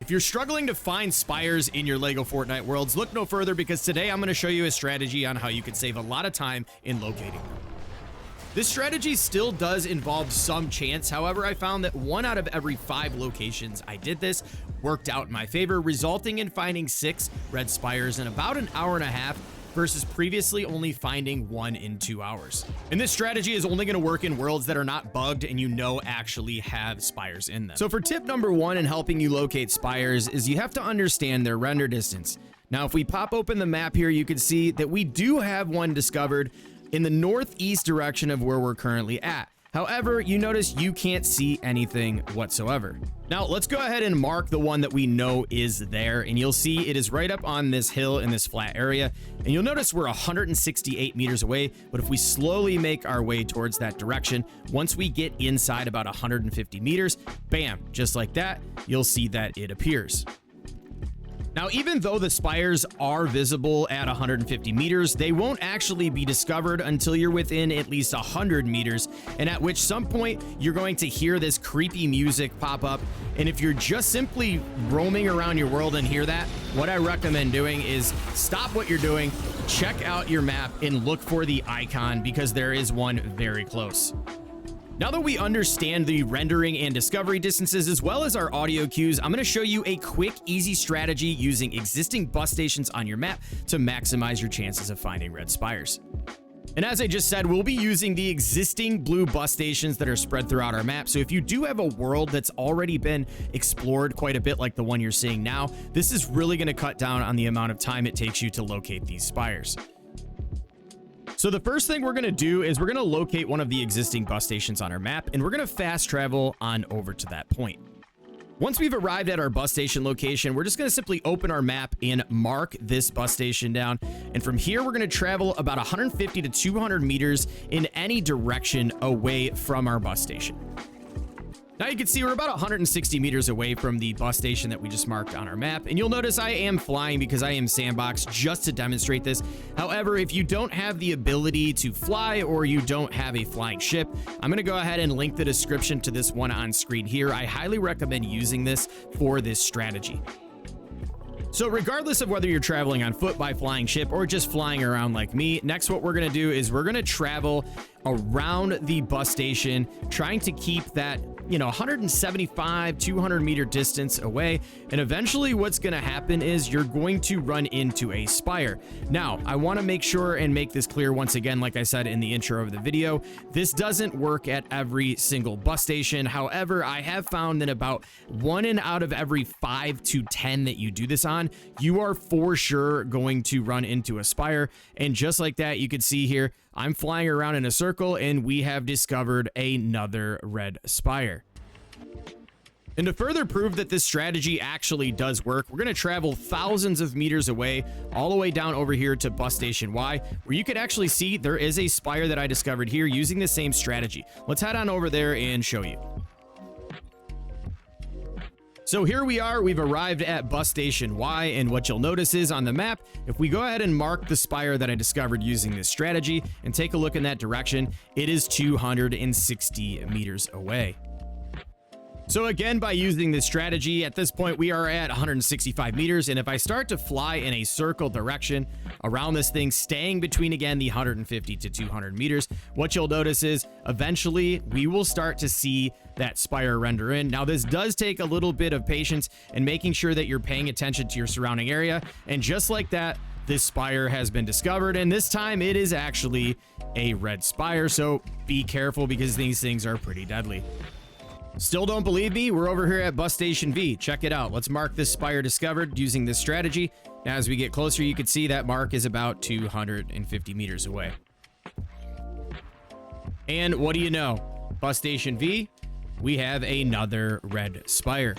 If you're struggling to find spires in your LEGO Fortnite worlds, look no further, because today I'm going to show you a strategy on how you can save a lot of time in locating them. This strategy still does involve some chance. However, I found that 1 out of every 5 locations I did this worked out in my favor, resulting in finding 6 red spires in about an hour and a half versus previously only finding 1 in 2 hours. And this strategy is only going to work in worlds that are not bugged and actually have spires in them. So for tip number 1 in helping you locate spires is you have to understand their render distance. Now, if we pop open the map here, you can see that we do have one discovered in the northeast direction of where we're currently at. However, you notice you can't see anything whatsoever. Now, let's go ahead and mark the one that we know is there, and you'll see it is right up on this hill in this flat area, and you'll notice we're 168 meters away, but if we slowly make our way towards that direction, once we get inside about 150 meters, bam, just like that, you'll see that it appears. Now, even though the spires are visible at 150 meters, they won't actually be discovered until you're within at least 100 meters, and at which some point you're going to hear this creepy music pop up. And if you're just simply roaming around your world and hear that, what I recommend doing is stop what you're doing, check out your map, and look for the icon, because there is one very close. Now that we understand the rendering and discovery distances as well as our audio cues, I'm going to show you a quick, easy strategy using existing bus stations on your map to maximize your chances of finding red spires. And as I just said, we'll be using the existing blue bus stations that are spread throughout our map. So if you do have a world that's already been explored quite a bit like the one you're seeing now, this is really going to cut down on the amount of time it takes you to locate these spires. So the first thing we're going to do is we're going to locate one of the existing bus stations on our map, and we're going to fast travel on over to that point. Once we've arrived at our bus station location, we're just going to simply open our map and mark this bus station down. And from here, we're going to travel about 150 to 200 meters in any direction away from our bus station. Now you can see we're about 160 meters away from the bus station that we just marked on our map, and you'll notice I am flying because I am sandboxed just to demonstrate this. However, if you don't have the ability to fly or you don't have a flying ship, I'm going to go ahead and link the description to this one on screen here. I highly recommend using this for this strategy. So regardless of whether you're traveling on foot, by flying ship, or just flying around like me, next what we're going to do is we're going to travel around the bus station, trying to keep that 175, 200 meter distance away. And eventually what's going to happen is you're going to run into a spire. Now, I want to make sure and make this clear once again, like I said in the intro of the video, this doesn't work at every single bus station. However, I have found that about 1 out of every 5 to 10 that you do this on, you are for sure going to run into a spire. And just like that, you can see here, I'm flying around in a circle and we have discovered another red spire. And to further prove that this strategy actually does work, we're going to travel thousands of meters away, all the way down over here to bus station Y, where you can actually see there is a spire that I discovered here using the same strategy. Let's head on over there and show you. So here we are, we've arrived at bus station Y, and what you'll notice is on the map, if we go ahead and mark the spire that I discovered using this strategy and take a look in that direction, it is 260 meters away. So again, by using this strategy, at this point we are at 165 meters, and if I start to fly in a circle direction around this thing, staying between again the 150 to 200 meters, what you'll notice is eventually we will start to see that spire render in. Now this does take a little bit of patience and making sure that you're paying attention to your surrounding area, and just like that, this spire has been discovered, and this time it is actually a red spire, so be careful because these things are pretty deadly. Still don't believe me? We're over here at bus station V. Check it out. Let's mark this spire discovered using this strategy. Now, as we get closer, you can see that mark is about 250 meters away. And what do you know? Bus station V, we have another red spire.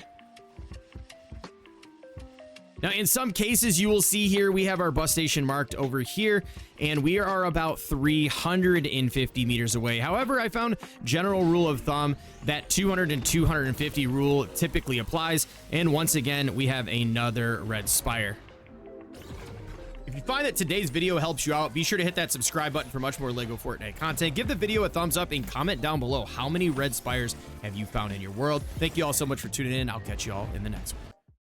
Now, in some cases, you will see here, we have our bus station marked over here, and we are about 350 meters away. However, I found general rule of thumb that 200 and 250 rule typically applies. And once again, we have another red spire. If you find that today's video helps you out, be sure to hit that subscribe button for much more LEGO Fortnite content. Give the video a thumbs up and comment down below how many red spires have you found in your world. Thank you all so much for tuning in. I'll catch you all in the next one.